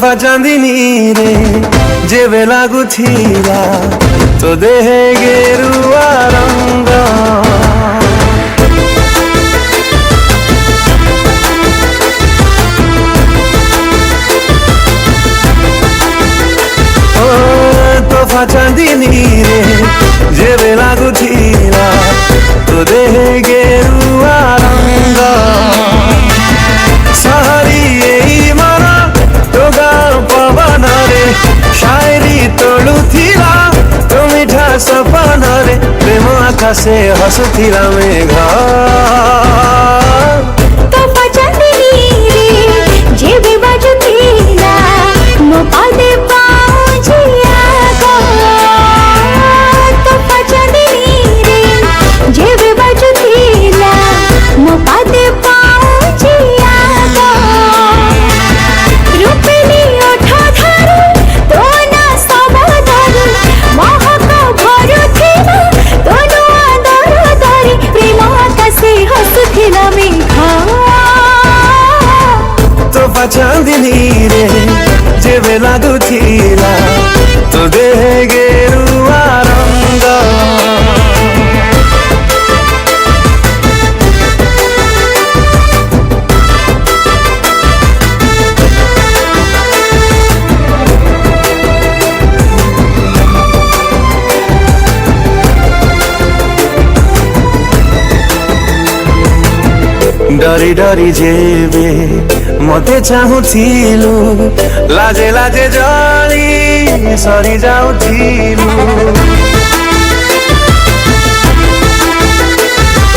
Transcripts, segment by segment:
तोहफा चांदिनी रे जेबे लागुथिला तो देहे गेरुआ रंग तोहफा चांदिनी रे जेबे लागुथिला तो देहे गेरुआ रंग सहरी एई मन तो गाँव पवन रे शायरी तोड़ुथिला तो मिठा सपन रे प्रेम आकाशे हसुथिला मेघ तोहफा चांदिनी रे जेबे बाजुथिला मो पादे पाउजिया गो तोहफा चांदिनी रे जेबे बाजुथिला मो पादे पाउजिया गो रूपेली ओठ धरी तो ना सब धरी महक भरुथिला तो नुआ दर धरी प्रेम आकाशे हसुथिला मेघ तोहफा चांदिनी रे जेबे लागुथिला तो देहे गेरुआ रंग डरी डरी जेबे मते चाहुथिलु लाजे लाजे जली सरी जाउथिलु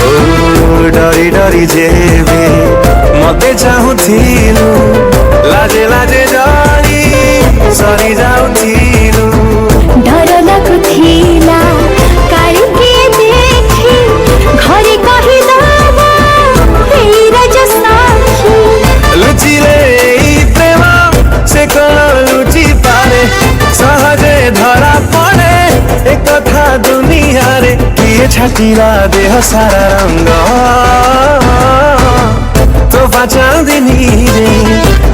ओ डरी डरी जेबे मते चाहुथिलु लाजे लाजे जली सरी जाउथिलु डर लागुथिला काली के देखी घरे कहि दबा हे राज साखी लुचिले प्रेम से कौन लुचि पारे सहजे धरा पड़े एक कथा दुनिया रे किए छाटिला देह सारा रंग तोहफा चांदिनी रे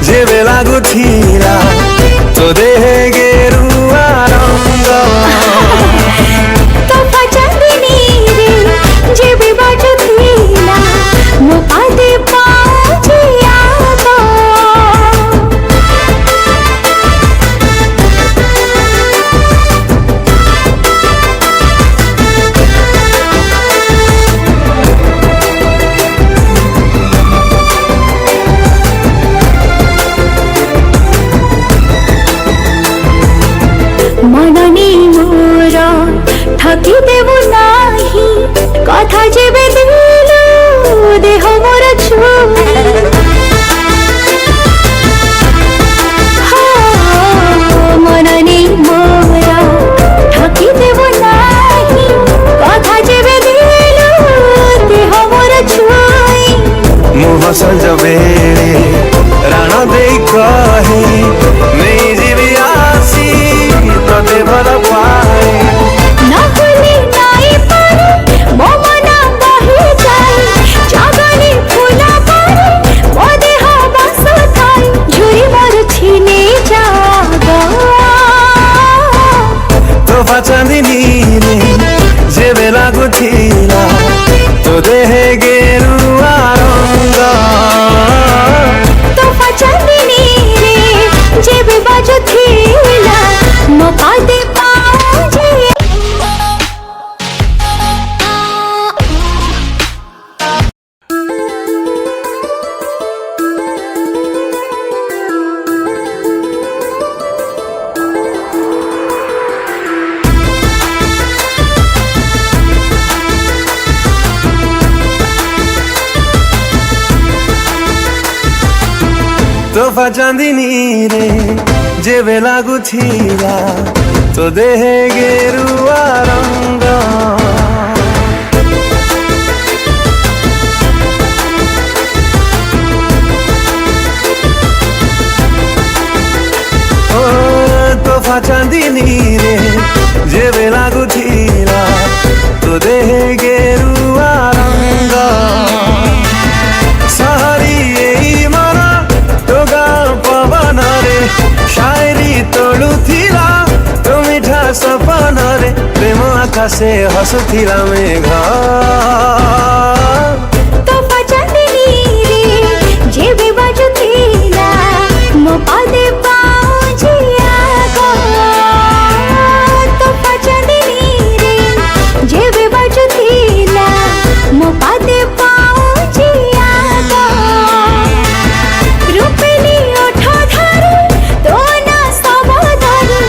जेबे लागुथिला तो देहे गेरुआ रंग तोहफा चांदिनी रे जेबे बाजुथिला मो पादे पाउजिया गो मननी मोर ठकी देबु नाही कथा जेबे दिलु देह मोर छुई मननी मोर ठकी देबु नाही कथा जेबे दिलु देह मोर छुई मुह सज बेले राण दे कहे नहीं जीवी आसी तोते भल पाए ना भूली नाई पारे मो मना बही जाए जागनी फूला पारे मो देह बस थाई झुरी मोर छीने जागो तोहफा चांदिनी रे जेबे लागुथिला तो देहे गेरुआ रंग तोहफा चांदिनी रे जेबे बाजुथिला मो पादे पाउजिया तोहफा चांदिनी रे जेबे लागुथिला तो देहे गेरुआ रंग ओ तोहफा चांदिनी रे जेबे लागुथिला तो देहे गेरुआ रंग सहरी एई मन तो गाँव पवन रे କଥା ସେ ହସୁଥିଲା ମେଘ। ତୋଫା ଚାନ୍ଦିନୀରେ ଯେବେ ବାଜୁଥିଲା ମୋ ପାଦେ ପାଉଁଜିଆ ଗା। ତୋଫା ଚାନ୍ଦିନୀରେ ଯେବେ ବାଜୁଥିଲା ମୋ ପାଦେ ପାଉଁଜିଆ ଗା। ରୂପେଲି ଓଠ ଧରି ତୋ ନା ଶବଦରେ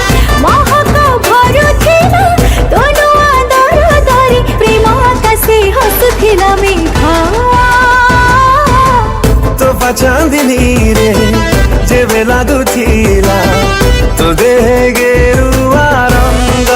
ମହକ ଭରୁଥିଲା ତୋ ନୂଆ ଦରଦରେ। ପ୍ରେମ ଆକାଶେ ହସୁଥିଲା ମେଘ। ତୋଫା ଚାନ୍ଦିନୀରେ ଯେବେ ଲାଗୁଥିଲା ତୋ ଦେହ ଗେରୁଆ ରଙ୍ଗ।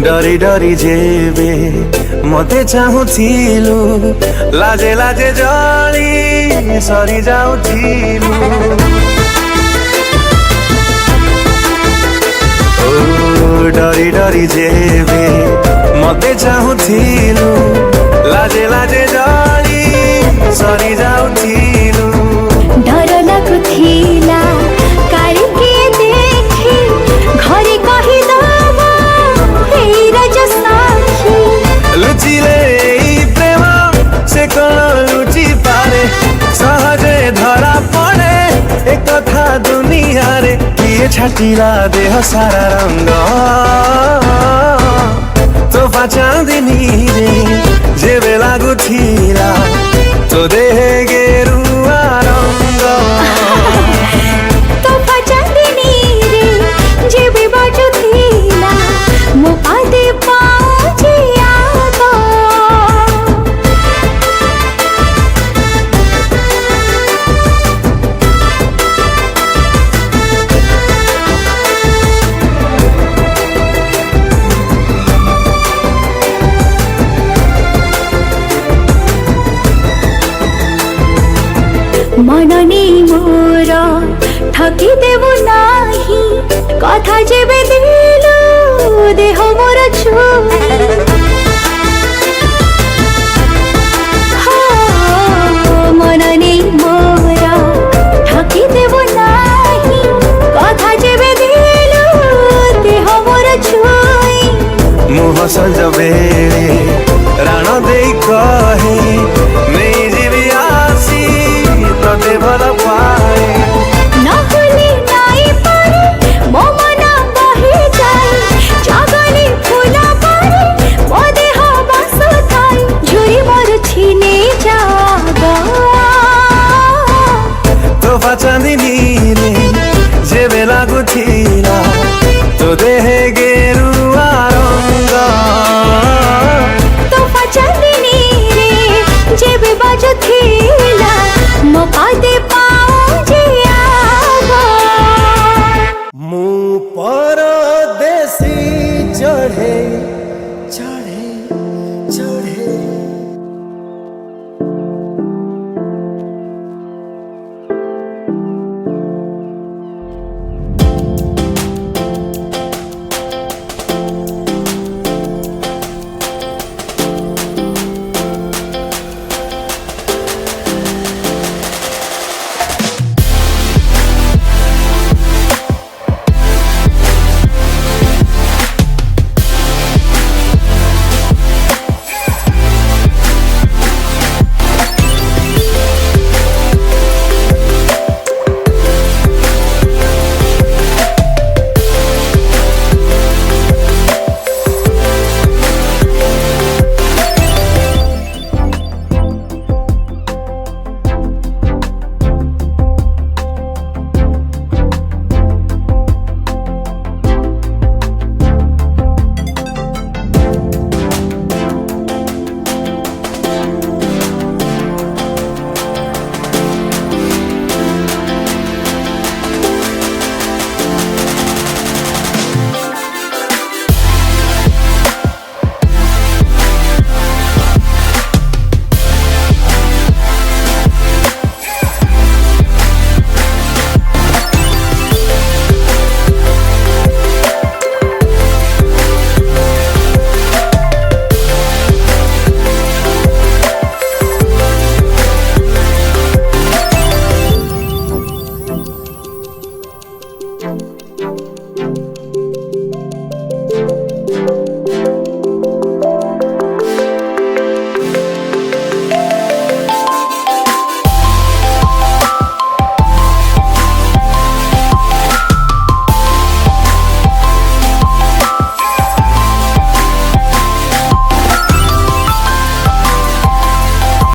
डरी डरी जेबे मते चाहुथिलु लाजे लाजे जली सरी जाउथिलु। ओ डरी डरी जेबे मते चाहुथिलु लाजे लाजे जली सरी जाउथिलु। डर लाଗୁଥିଲା କାଳେ କିଏ ଦେଖି ଘରେ କହିଦବ ହେଇ ରଜ ସାକ୍ଷୀ। लुचिले प्रेम से कौन लुचि पारे सहजे धरा पड़े एक कथा दुनिया रे। किए छाटिला देह सारा रंग। तोफा चांदनी रे जेबे लागुथिला तो देह गेरुआ रंग। ତୋଫା ଚାନ୍ଦିନୀରେ ଯେବେ ବାଜୁଥିଲା ମୋ ପାଦେ ପାଉଁଜିଆ ଗା। मन नहीं मोर ठकी देबु नाही कथा जेबे दिलु देह मोर छु। मन नहीं मोर ठकी देबु नाही कथा जेबे दिलु देह मोर छुई। मुह संज बेले राण देई